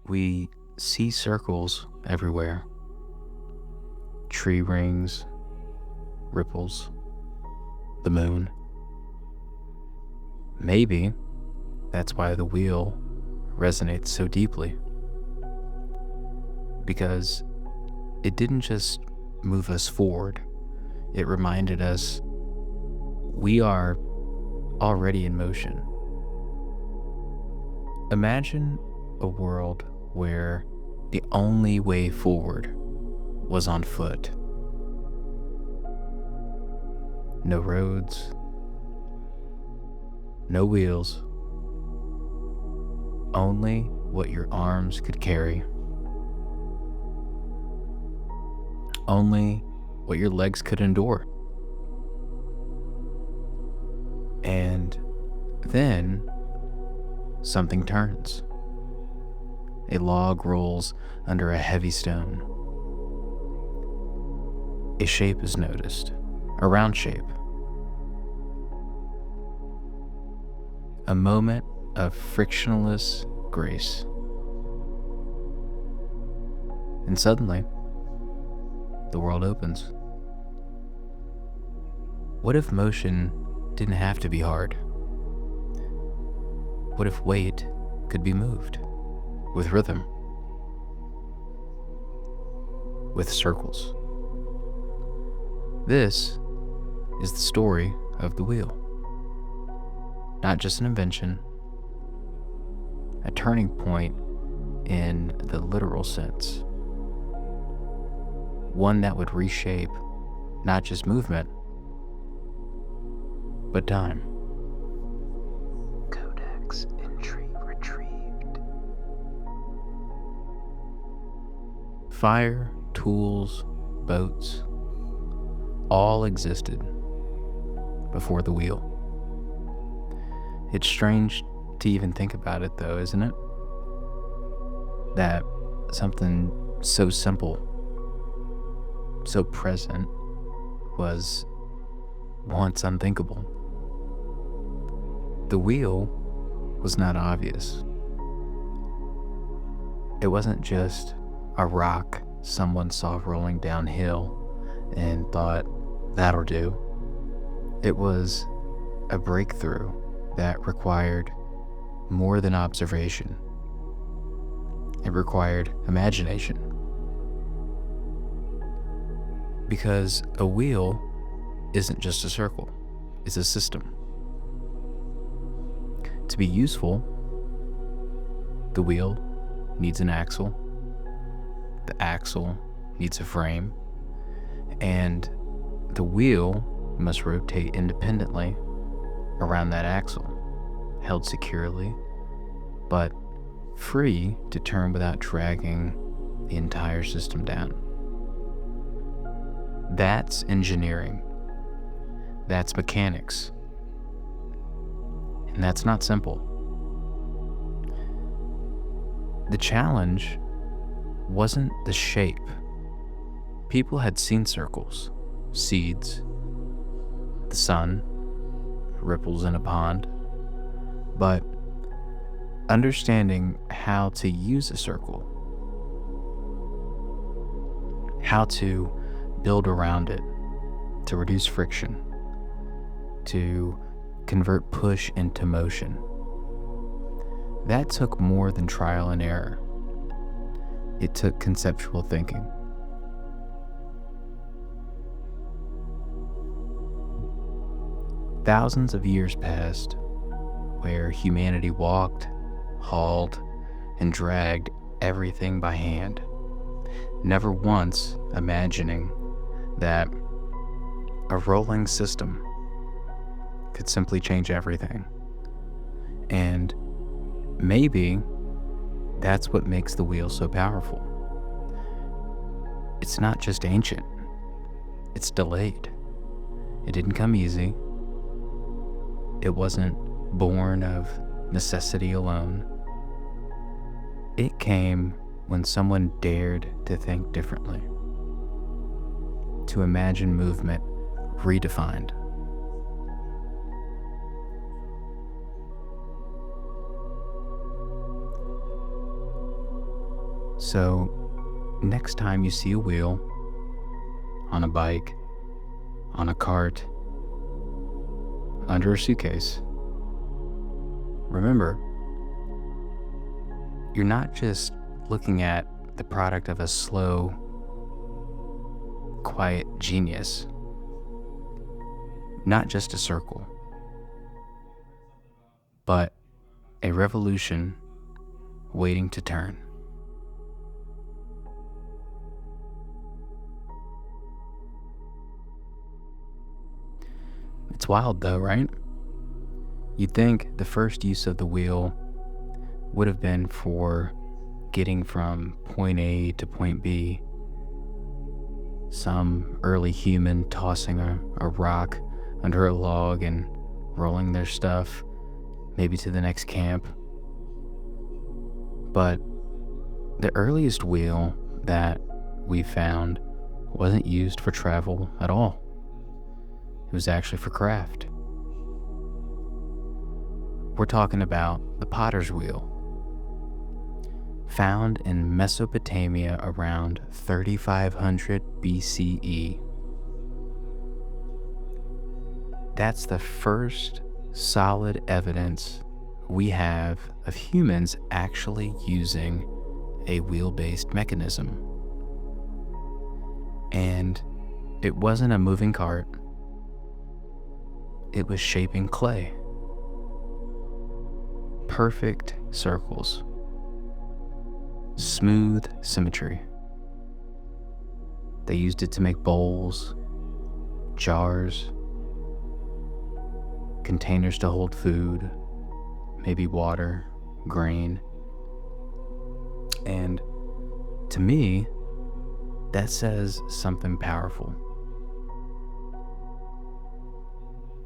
We see circles everywhere, tree rings, ripples, the moon. Maybe that's why the wheel resonates so deeply, because it didn't just move us forward, it reminded us we are already in motion. Imagine a world where the only way forward was on foot. No roads, no wheels, only what your arms could carry, only what your legs could endure. And then something turns. A log rolls under a heavy stone. A shape is noticed, a round shape. A moment of frictionless grace. And suddenly, the world opens. What if motion didn't have to be hard? What if weight could be moved with rhythm, with circles? This is the story of the wheel. Not just an invention, a turning point in the literal sense. One that would reshape not just movement, but time. Codex Entry retrieved. Fire, tools, boats, all existed before the wheel. It's strange to even think about it though, isn't it? That something so simple, so present, was once unthinkable. The wheel was not obvious. It wasn't just a rock someone saw rolling downhill and thought, that'll do. It was a breakthrough that required more than observation. It required imagination. Because a wheel isn't just a circle, it's a system. To be useful, the wheel needs an axle, the axle needs a frame, and the wheel must rotate independently around that axle, held securely, but free to turn without dragging the entire system down. That's engineering. That's mechanics. And that's not simple. The challenge wasn't the shape. People had seen circles, seeds, the sun, ripples in a pond, but understanding how to use a circle, how to build around it to reduce friction, to convert push into motion. That took more than trial and error. It took conceptual thinking. Thousands of years passed where humanity walked, hauled, and dragged everything by hand, never once imagining that a rolling system could simply change everything. And maybe that's what makes the wheel so powerful. It's not just ancient, it's delayed. It didn't come easy. It wasn't born of necessity alone. It came when someone dared to think differently, to imagine movement redefined. So, next time you see a wheel on a bike, on a cart, under a suitcase, remember, you're not just looking at the product of a slow, quiet genius, not just a circle, but a revolution waiting to turn. It's wild though, right? You'd think the first use of the wheel would have been for getting from point A to point B. Some early human tossing a rock under a log and rolling their stuff, maybe to the next camp. But the earliest wheel that we found wasn't used for travel at all. It was actually for craft. We're talking about the potter's wheel, found in Mesopotamia around 3500 BCE. That's the first solid evidence we have of humans actually using a wheel-based mechanism. And it wasn't a moving cart. It was shaping clay. Perfect circles. Smooth symmetry. They used it to make bowls, jars, containers to hold food, maybe water, grain. And to me, that says something powerful.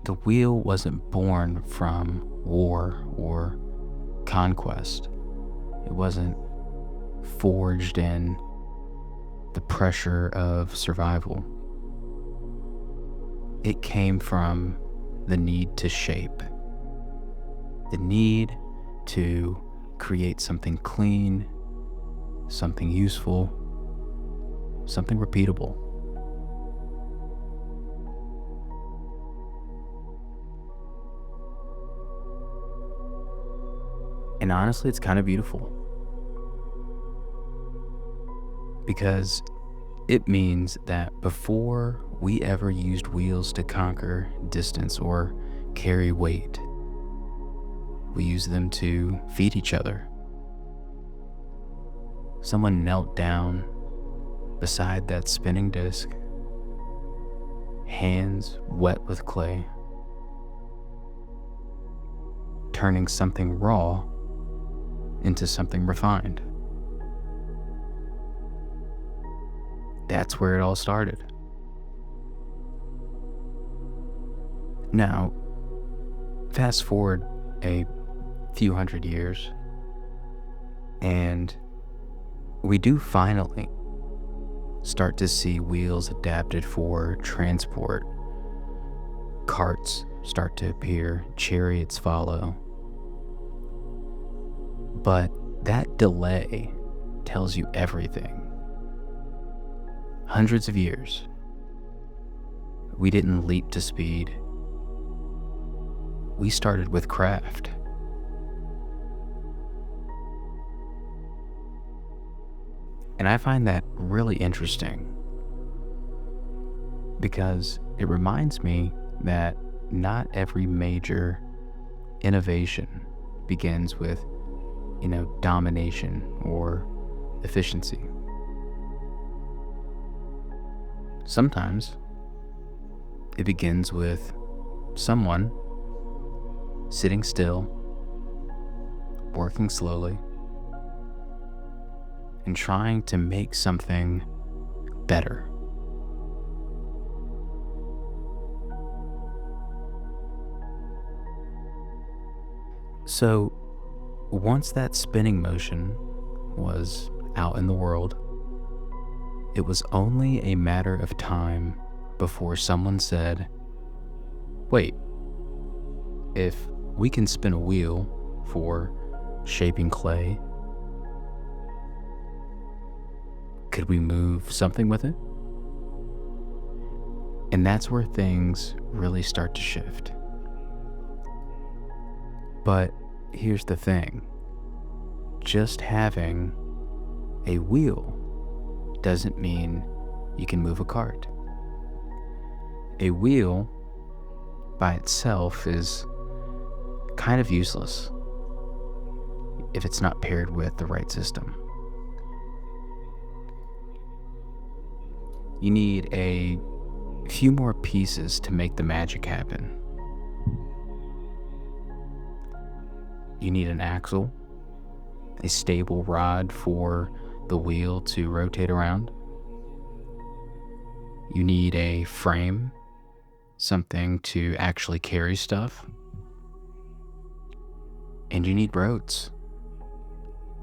The wheel wasn't born from war or conquest. It wasn't forged in the pressure of survival. It came from the need to shape, the need to create something clean, something useful, something repeatable. And honestly, it's kind of beautiful, because it means that before we ever used wheels to conquer distance or carry weight, we used them to feed each other. Someone knelt down beside that spinning disc, hands wet with clay, turning something raw into something refined. That's where it all started. Now, fast forward a few hundred years, and we do finally start to see wheels adapted for transport. Carts start to appear, chariots follow. But that delay tells you everything. Hundreds of years. We didn't leap to speed. We started with craft. And I find that really interesting, because it reminds me that not every major innovation begins with, domination or efficiency. Sometimes it begins with someone sitting still, working slowly, and trying to make something better. So, once that spinning motion was out in the world, it was only a matter of time before someone said, wait, if we can spin a wheel for shaping clay, Could we move something with it? And that's where things really start to shift. But here's the thing. Just having a wheel doesn't mean you can move a cart. A wheel by itself is kind of useless if it's not paired with the right system. You need a few more pieces to make the magic happen. You need an axle, a stable rod for the wheel to rotate around. You need a frame, something to actually carry stuff. And you need roads,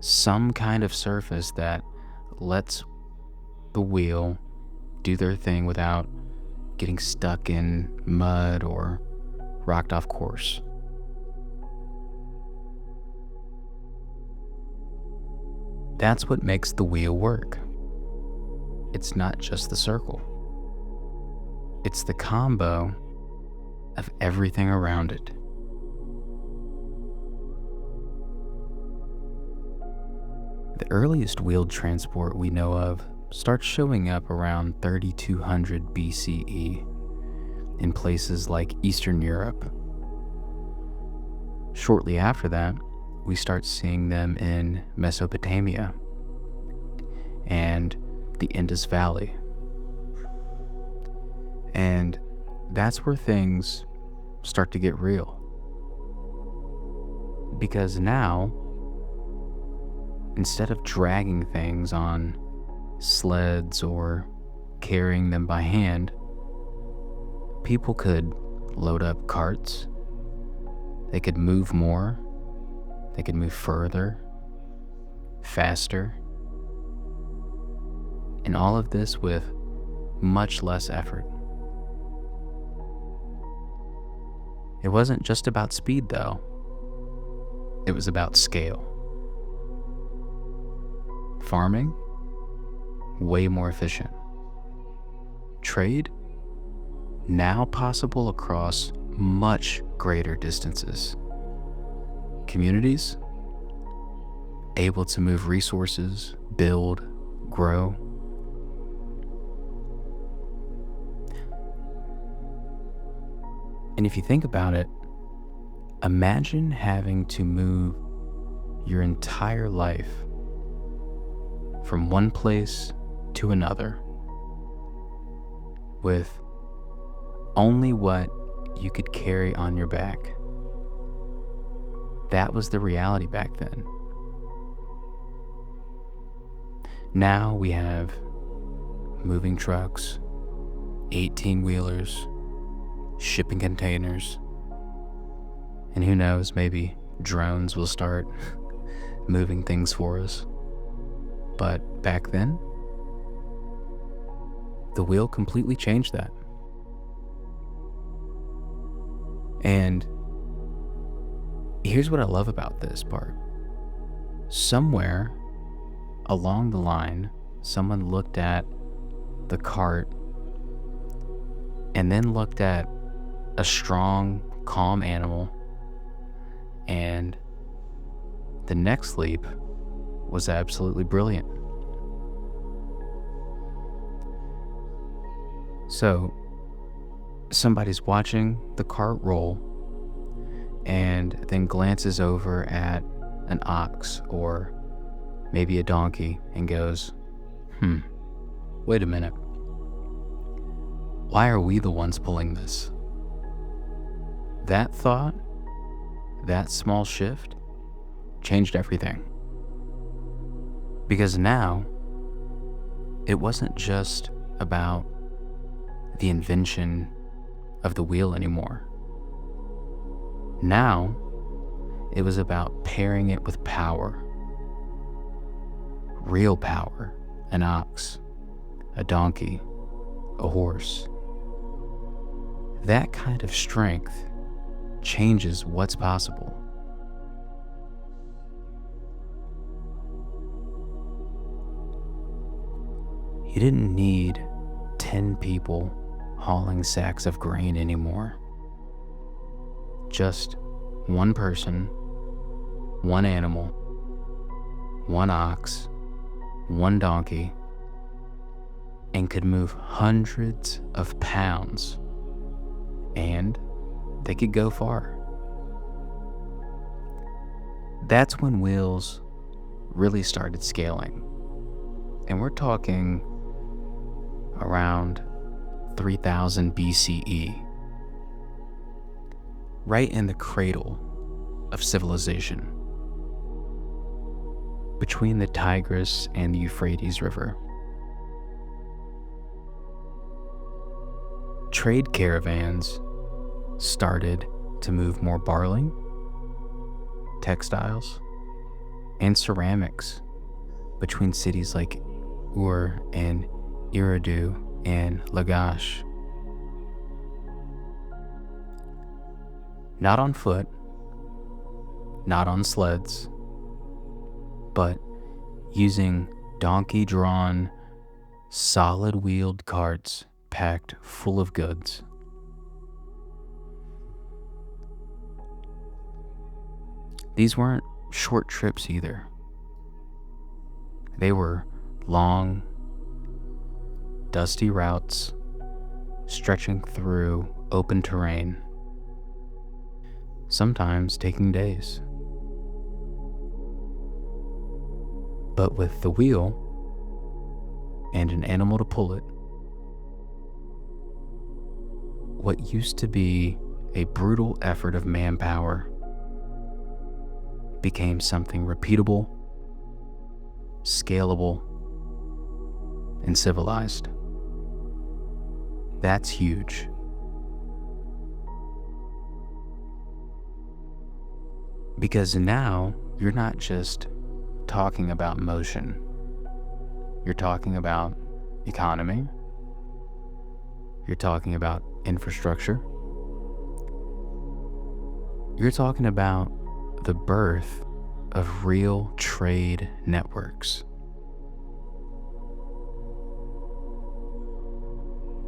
some kind of surface that lets the wheel do their thing without getting stuck in mud or rocked off course. That's what makes the wheel work. It's not just the circle. It's the combo of everything around it. The earliest wheeled transport we know of starts showing up around 3200 BCE in places like Eastern Europe. Shortly after that, we start seeing them in Mesopotamia and the Indus Valley. And that's where things start to get real. Because now, instead of dragging things on sleds or carrying them by hand, people could load up carts. They could move more. They could move further, faster, and all of this with much less effort. It wasn't just about speed, though. It was about scale. Farming, way more efficient. Trade, now possible across much greater distances. Communities, able to move resources, build, grow. And if you think about it, imagine having to move your entire life from one place to another with only what you could carry on your back. That was the reality back then. Now we have moving trucks, 18-wheelers, shipping containers, and who knows, maybe drones will start moving things for us. But back then, the wheel completely changed that. And here's what I love about this part. Somewhere along the line, someone looked at the cart and then looked at a strong, calm animal, and the next leap was absolutely brilliant. So, somebody's watching the cart roll and then glances over at an ox or maybe a donkey and goes, wait a minute. Why are we the ones pulling this? That thought, that small shift, changed everything. Because now, it wasn't just about the invention of the wheel anymore. Now, it was about pairing it with power. Real power. An ox, a donkey, a horse. That kind of strength changes what's possible. You didn't need 10 people hauling sacks of grain anymore. Just one person, one animal, one ox, one donkey, and could move hundreds of pounds, and they could go far. That's when wheels really started scaling, and we're talking around 3000 BCE, right in the cradle of civilization, between the Tigris and the Euphrates River. Trade caravans started to move more barley, textiles, and ceramics between cities like Ur and Eridu and Lagash. Not on foot, not on sleds, but using donkey-drawn, solid-wheeled carts packed full of goods. These weren't short trips either. They were long, dusty routes stretching through open terrain, sometimes taking days. But with the wheel and an animal to pull it, what used to be a brutal effort of manpower became something repeatable, scalable, and civilized. That's huge. Because now you're not just talking about motion. You're talking about economy. You're talking about infrastructure. You're talking about the birth of real trade networks.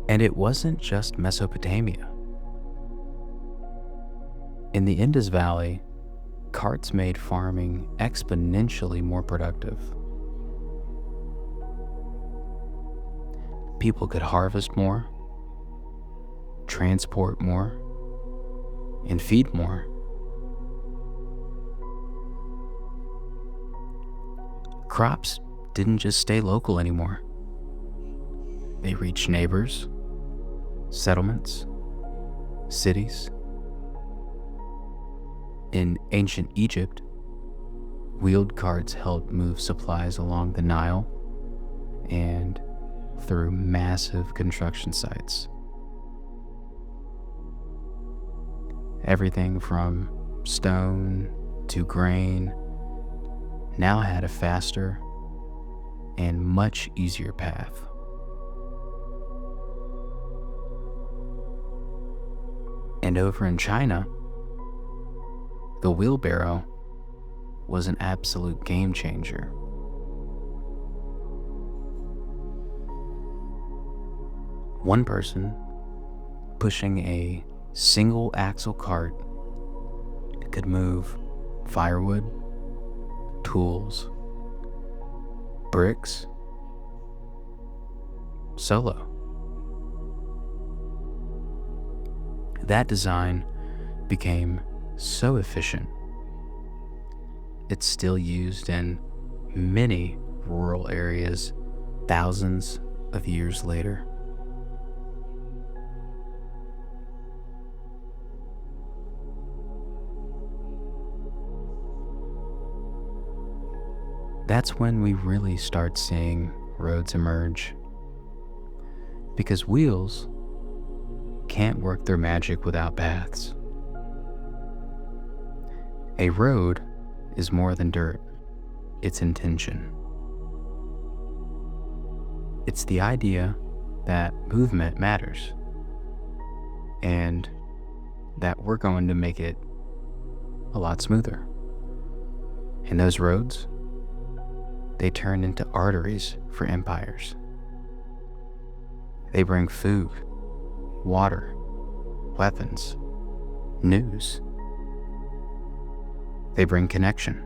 And it wasn't just Mesopotamia. In the Indus Valley, carts made farming exponentially more productive. People could harvest more, transport more, and feed more. Crops didn't just stay local anymore. They reached neighbors, settlements, cities. In ancient Egypt, wheeled carts helped move supplies along the Nile and through massive construction sites. Everything from stone to grain now had a faster and much easier path. And over in China, the wheelbarrow was an absolute game changer. One person pushing a single axle cart could move firewood, tools, bricks, solo. That design became so efficient, it's still used in many rural areas thousands of years later. That's when we really start seeing roads emerge. Because wheels can't work their magic without paths. A road is more than dirt, it's intention. It's the idea that movement matters and that we're going to make it a lot smoother. And those roads, they turn into arteries for empires. They bring food, water, weapons, news. They bring connection.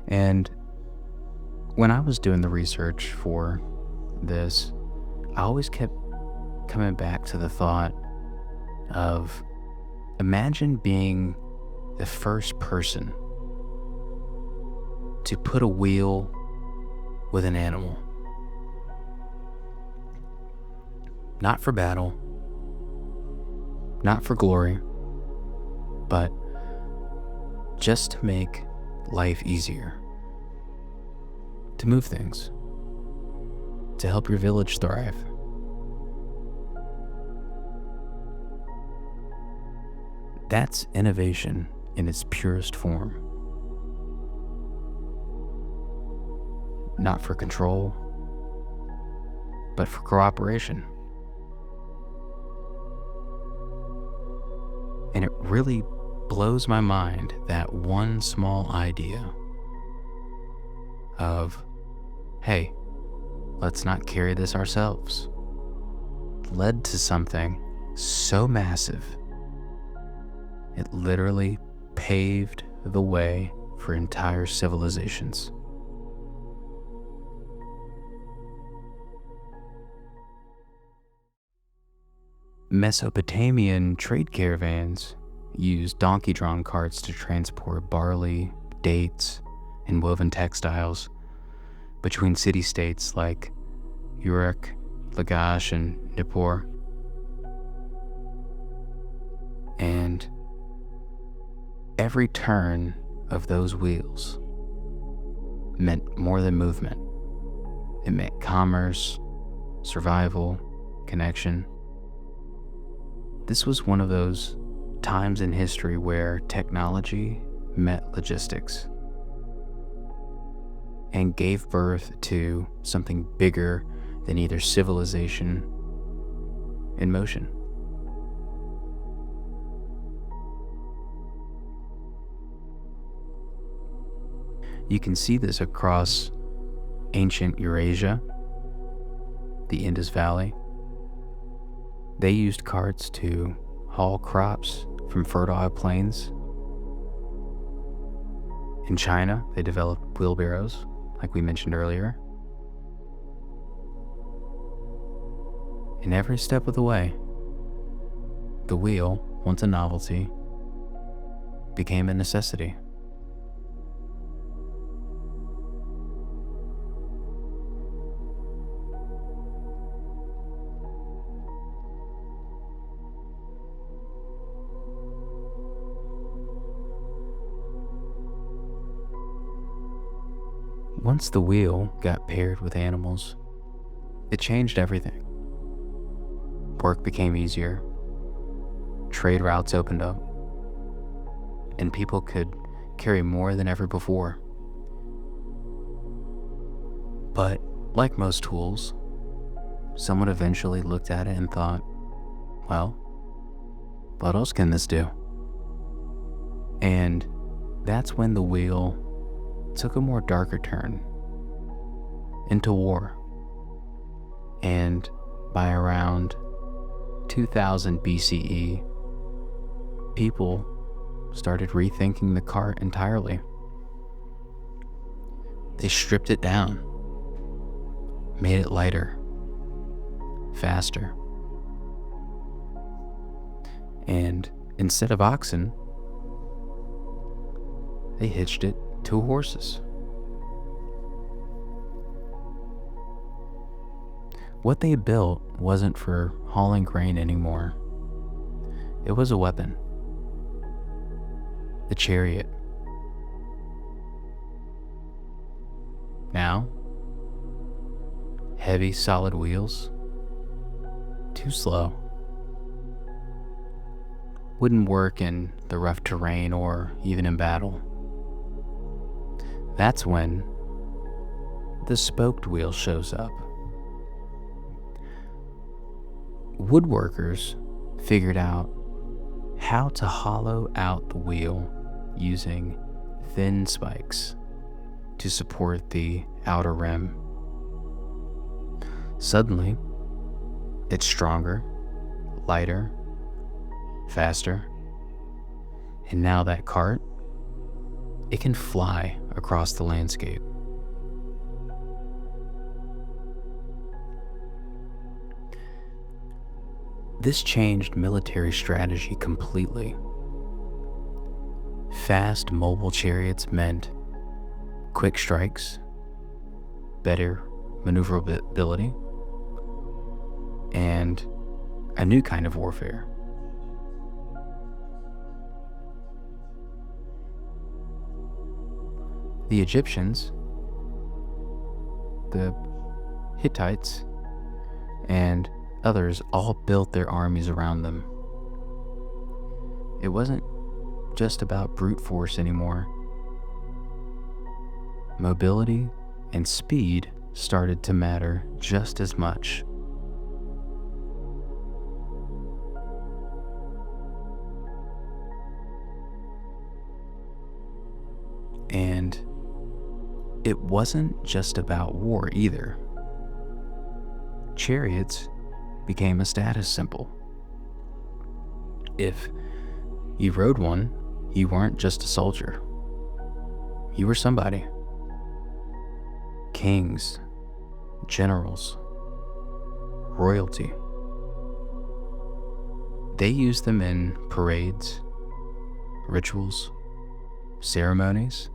And when I was doing the research for this, I always kept coming back to the thought of, imagine being the first person to put a wheel with an animal. Not for battle, not for glory, but just to make life easier. To move things. To help your village thrive. That's innovation in its purest form. Not for control, but for cooperation. And it really blows my mind that one small idea of, hey, let's not carry this ourselves, led to something so massive, it literally paved the way for entire civilizations. Mesopotamian trade caravans used donkey-drawn carts to transport barley, dates, and woven textiles between city-states like Uruk, Lagash, and Nippur. And every turn of those wheels meant more than movement. It meant commerce, survival, connection. This was one of those times in history where technology met logistics and gave birth to something bigger than either civilization in motion. You can see this across ancient Eurasia, the Indus Valley. They used carts to haul crops from fertile plains. In China, they developed wheelbarrows, like we mentioned earlier. In every step of the way, the wheel, once a novelty, became a necessity. Once the wheel got paired with animals, it changed everything. Work became easier, trade routes opened up, and people could carry more than ever before. But like most tools, someone eventually looked at it and thought, well, what else can this do? And that's when the wheel took a more darker turn into war. And by around 2000 BCE, people started rethinking the cart entirely. They stripped it down, made it lighter, faster, and instead of oxen, they hitched it to horses. What they built wasn't for hauling grain anymore. It was a weapon. The chariot. Now, heavy, solid wheels, too slow. Wouldn't work in the rough terrain or even in battle. That's when the spoked wheel shows up. Woodworkers figured out how to hollow out the wheel using thin spikes to support the outer rim. Suddenly, it's stronger, lighter, faster, and now that cart, it can fly across the landscape. This changed military strategy completely. Fast mobile chariots meant quick strikes, better maneuverability, and a new kind of warfare. The Egyptians, the Hittites, and others all built their armies around them. It wasn't just about brute force anymore. Mobility and speed started to matter just as much. And it wasn't just about war either. Chariots became a status symbol. If you rode one, you weren't just a soldier. You were somebody. Kings, generals, royalty. They used them in parades, rituals, ceremonies.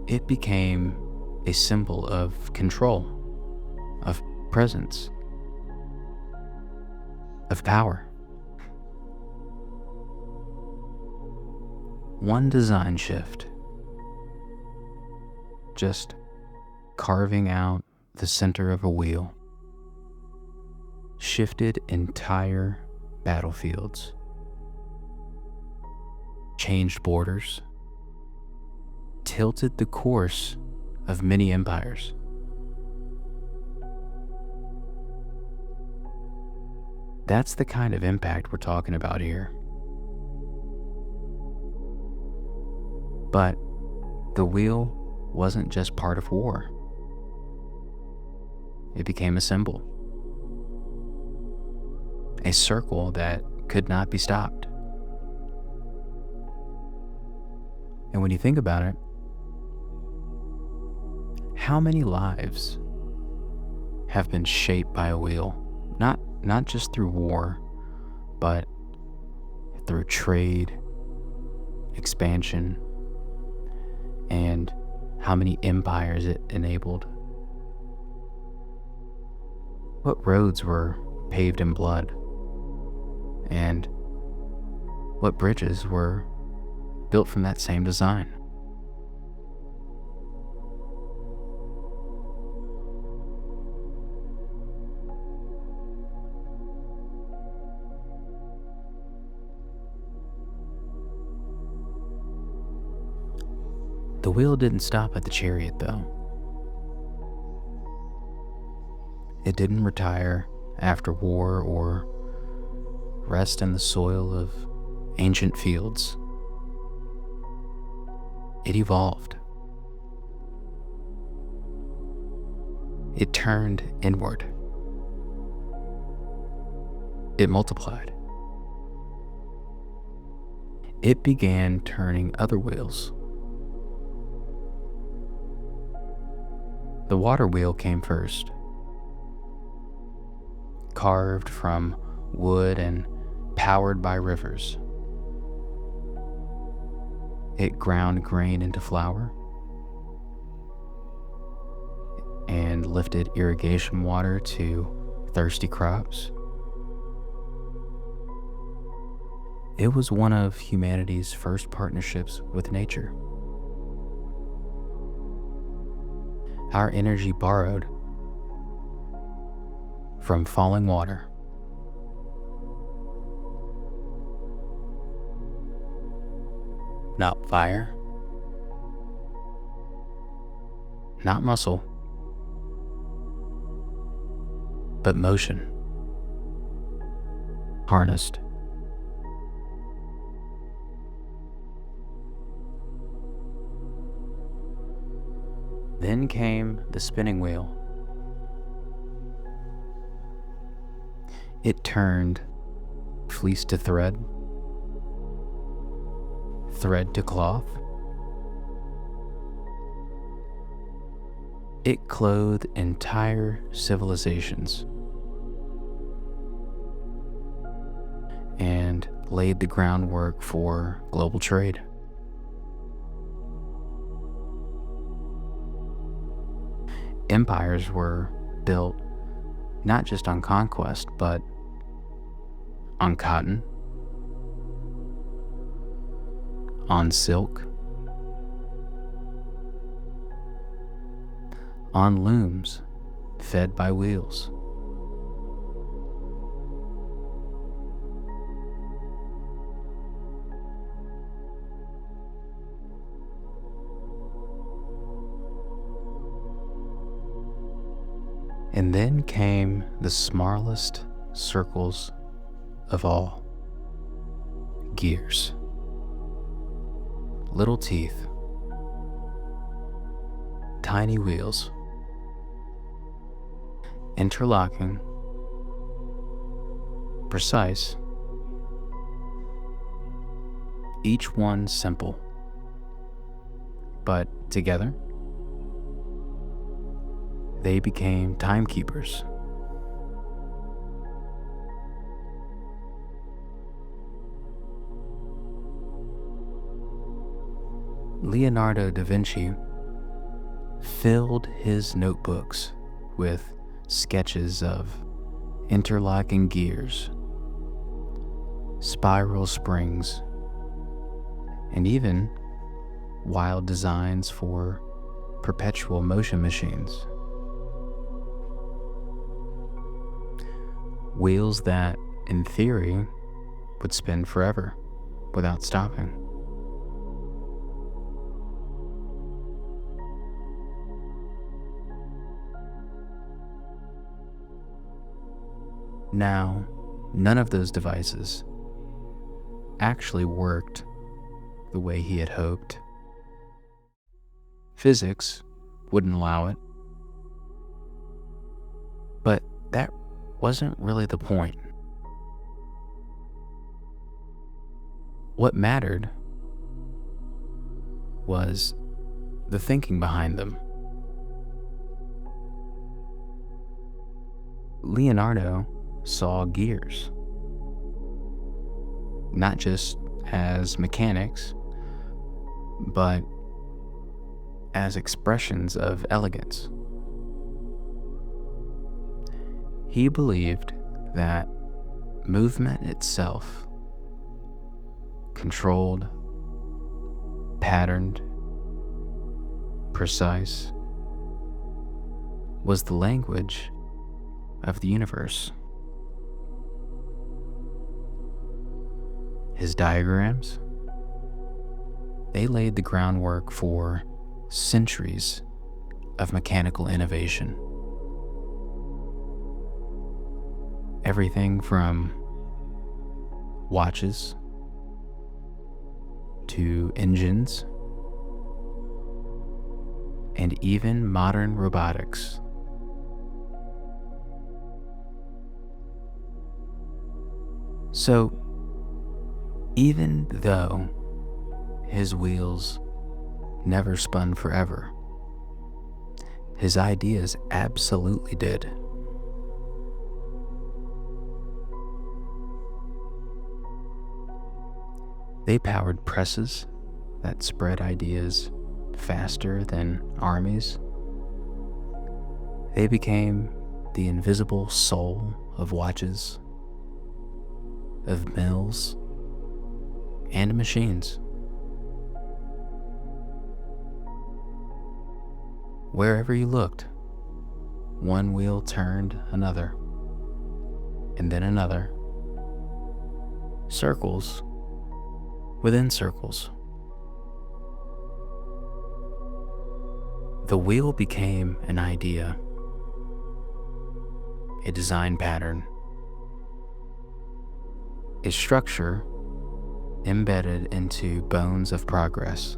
It became a symbol of control, of presence, of power. One design shift, just carving out the center of a wheel, shifted entire battlefields, changed borders, tilted the course of many empires. That's the kind of impact we're talking about here. But the wheel wasn't just part of war. It became a symbol, a circle that could not be stopped. And when you think about it, how many lives have been shaped by a wheel? Not just through war, but through trade, expansion, and how many empires it enabled. What roads were paved in blood, and what bridges were built from that same design. The wheel didn't stop at the chariot, though. It didn't retire after war or rest in the soil of ancient fields. It evolved. It turned inward. It multiplied. It began turning other wheels. The water wheel came first, carved from wood and powered by rivers. It ground grain into flour and lifted irrigation water to thirsty crops. It was one of humanity's first partnerships with nature. Our energy borrowed from falling water. Not fire, not muscle, but motion, harnessed Then came the spinning wheel. It turned fleece to thread, thread to cloth. It clothed entire civilizations and laid the groundwork for global trade. Empires were built not just on conquest, but on cotton, on silk, on looms fed by wheels. And then came the smallest circles of all. Gears. Little teeth. Tiny wheels. Interlocking. Precise. Each one simple. But together, they became timekeepers. Leonardo da Vinci filled his notebooks with sketches of interlocking gears, spiral springs, and even wild designs for perpetual motion machines. Wheels that, in theory, would spin forever without stopping. Now, none of those devices actually worked the way he had hoped. Physics wouldn't allow it. But that wasn't really the point. What mattered was the thinking behind them. Leonardo saw gears, not just as mechanics, but as expressions of elegance. He believed that movement itself, controlled, patterned, precise, was the language of the universe. His diagrams, they laid the groundwork for centuries of mechanical innovation. Everything from watches to engines and even modern robotics. So, even though his wheels never spun forever, his ideas absolutely did. They powered presses that spread ideas faster than armies. They became the invisible soul of watches, of mills, and machines. Wherever you looked, one wheel turned another, and then another. Circles within circles. The wheel became an idea, a design pattern, a structure embedded into bones of progress.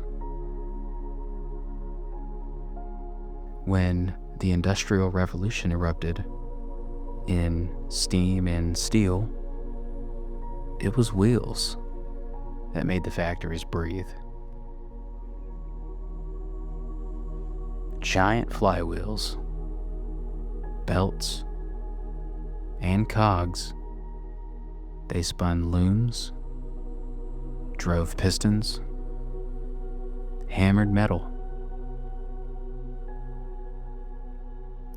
When the Industrial Revolution erupted in steam and steel, it was wheels that made the factories breathe. Giant flywheels, belts, and cogs. They spun looms, drove pistons, hammered metal.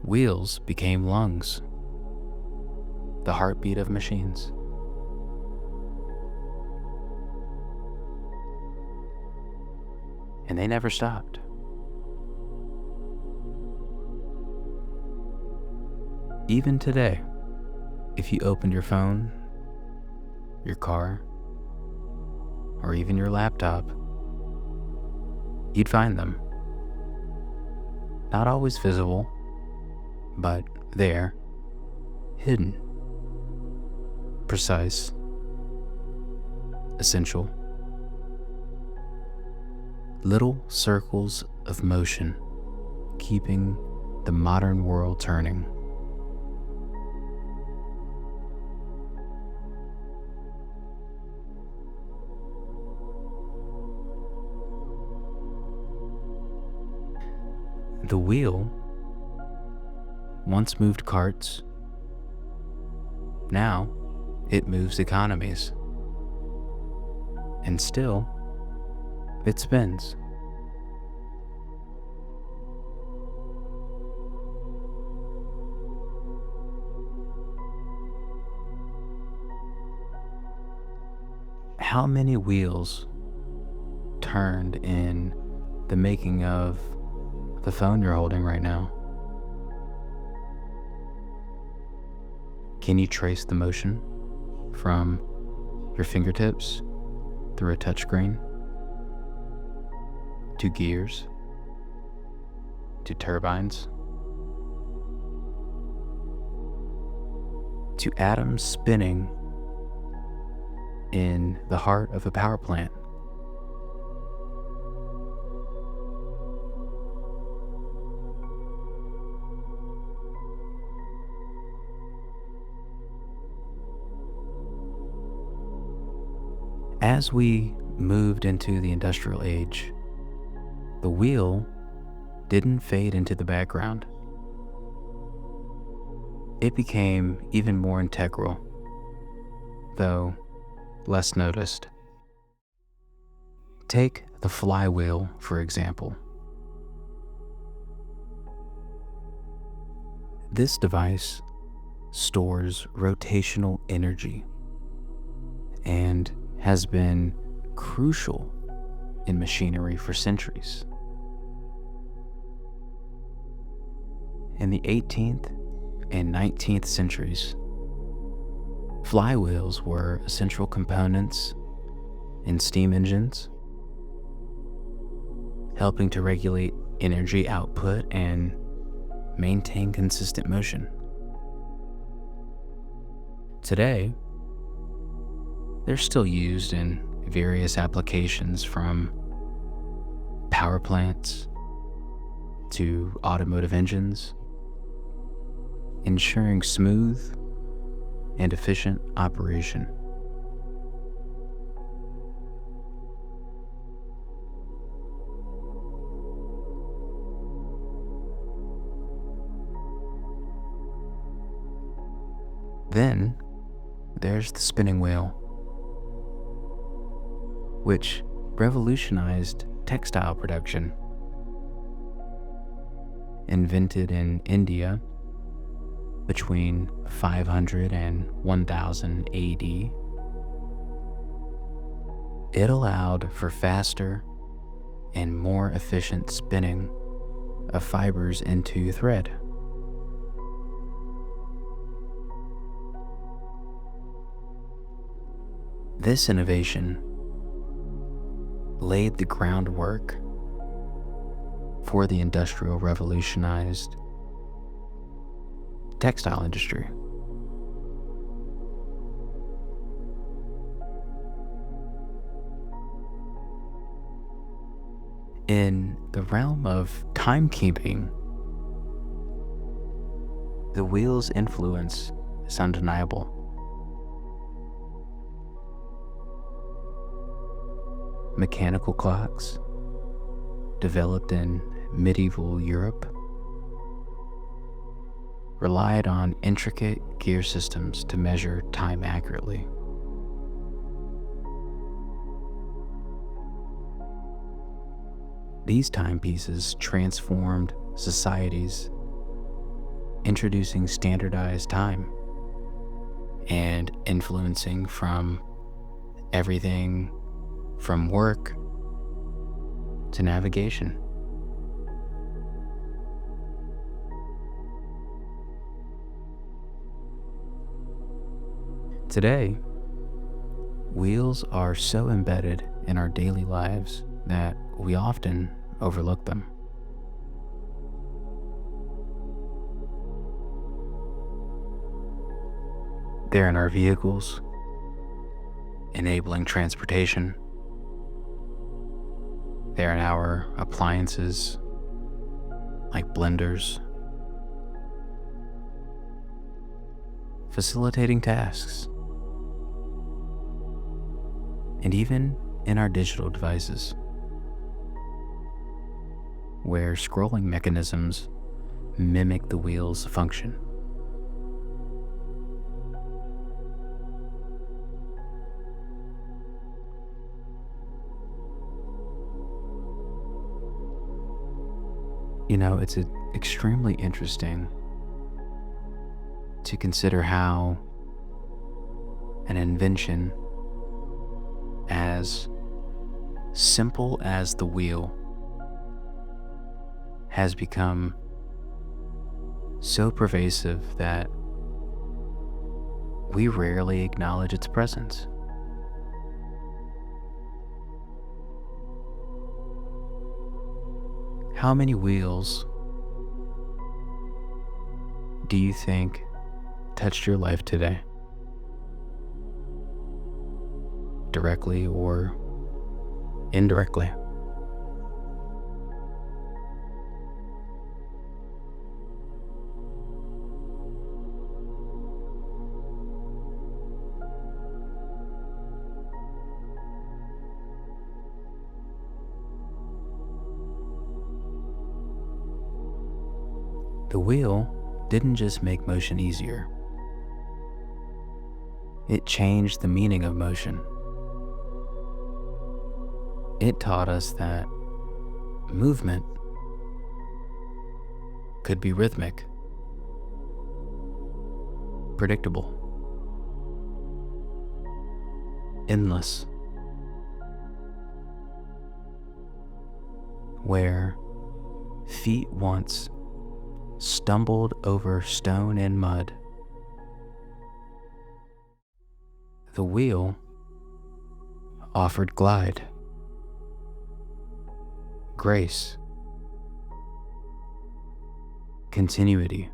Wheels became lungs, the heartbeat of machines. And they never stopped. Even today, if you opened your phone, your car, or even your laptop, you'd find them. Not always visible, but there, hidden, precise, essential. Little circles of motion, keeping the modern world turning. The wheel once moved carts. Now it moves economies. And still, it spins. How many wheels turned in the making of the phone you're holding right now? Can you trace the motion from your fingertips through a touchscreen to gears to turbines to atoms spinning in the heart of a power plant? As we moved into the industrial age, the wheel didn't fade into the background. It became even more integral, though less noticed. Take the flywheel, for example. This device stores rotational energy and has been crucial in machinery for centuries. In the 18th and 19th centuries, flywheels were essential components in steam engines, helping to regulate energy output and maintain consistent motion. Today, they're still used in various applications, from power plants to automotive engines, ensuring smooth and efficient operation. Then there's the spinning wheel, which revolutionized textile production. Invented in India between 500 and 1000 AD, it allowed for faster and more efficient spinning of fibers into thread. This innovation laid the groundwork for the industrial revolutionized textile industry. In the realm of timekeeping, The wheel's influence is undeniable. Mechanical clocks, developed in medieval Europe, relied on intricate gear systems to measure time accurately. These timepieces transformed societies, introducing standardized time and influencing from everything from work to navigation. Today, wheels are so embedded in our daily lives that we often overlook them. They're in our vehicles, enabling transportation. They're in our appliances, like blenders, facilitating tasks, and even in our digital devices, where scrolling mechanisms mimic the wheel's function. It's extremely interesting to consider how an invention as simple as the wheel has become so pervasive that we rarely acknowledge its presence. How many wheels do you think touched your life today? Directly or indirectly? The wheel didn't just make motion easier. It changed the meaning of motion. It taught us that movement could be rhythmic, predictable, endless, where feet once stumbled over stone and mud, the wheel offered glide, grace, continuity.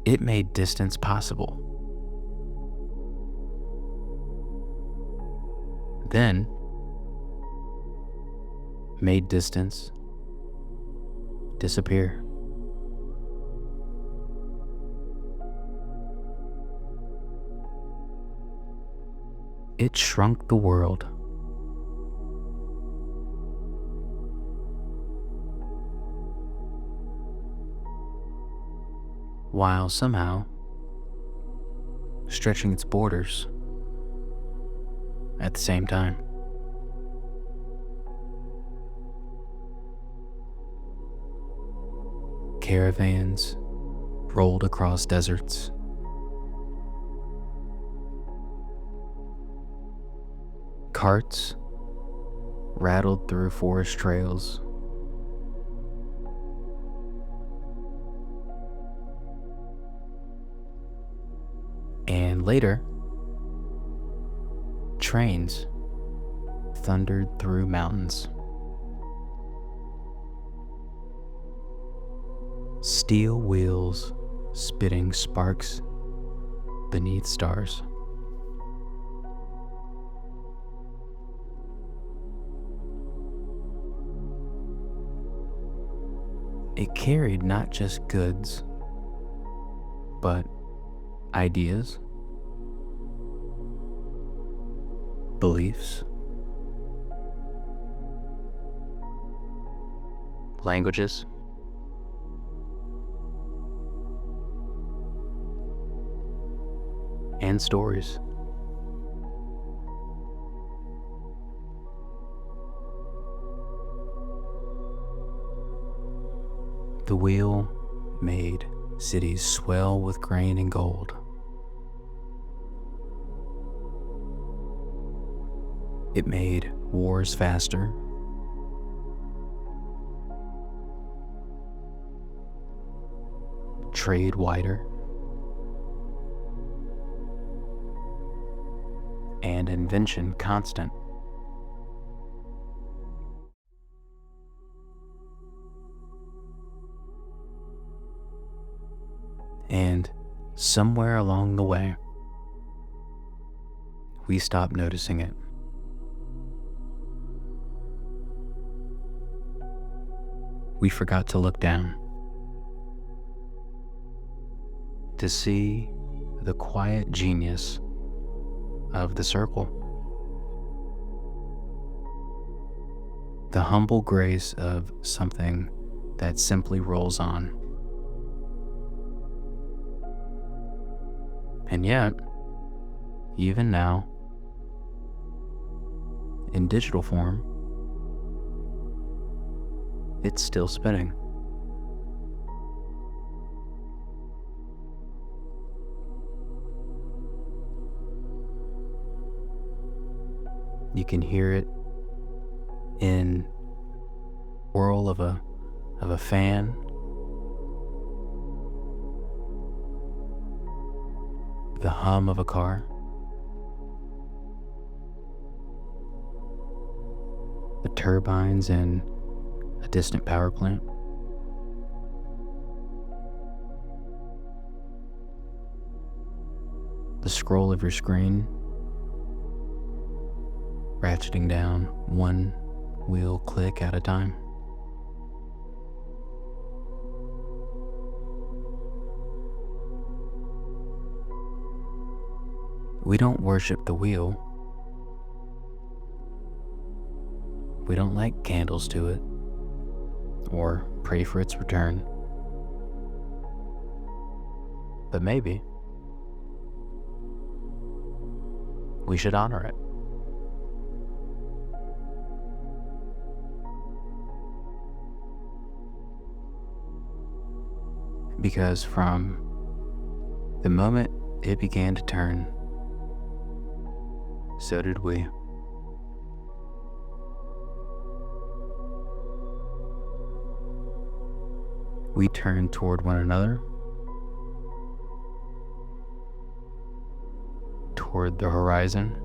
It made distance possible. Then made distance disappear. It shrunk the world. While somehow stretching its borders at the same time. Caravans rolled across deserts. Carts rattled through forest trails. And later, trains thundered through mountains. Steel wheels spitting sparks beneath stars. it carried not just goods, but ideas, beliefs, languages, and stories. The wheel made cities swell with grain and gold. It made wars faster, trade wider, and invention constant. And somewhere along the way, we stopped noticing it. We forgot to look down, to see the quiet genius of the circle, the humble grace of something that simply rolls on. And yet, even now, in digital form, it's still spinning. You can hear it in whirl of a fan, the hum of a car, the turbines in a distant power plant, the scroll of your screen ratcheting down one wheel click at a time. We don't worship the wheel. We don't light candles to it or pray for its return. But maybe we should honor it. Because from the moment it began to turn, so did we. We turned toward one another, toward the horizon,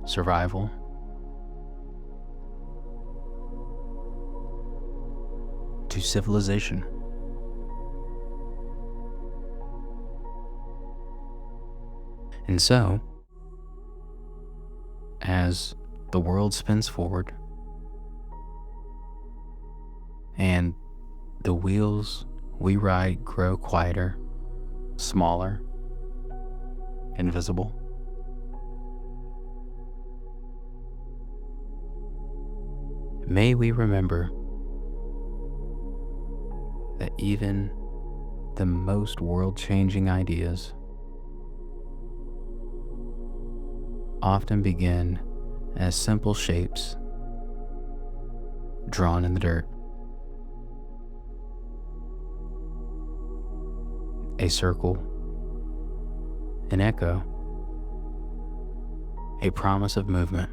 survival, to civilization. And so, as the world spins forward and the wheels we ride grow quieter, smaller, invisible, may we remember that even the most world-changing ideas often begin as simple shapes drawn in the dirt. A circle, an echo, a promise of movement.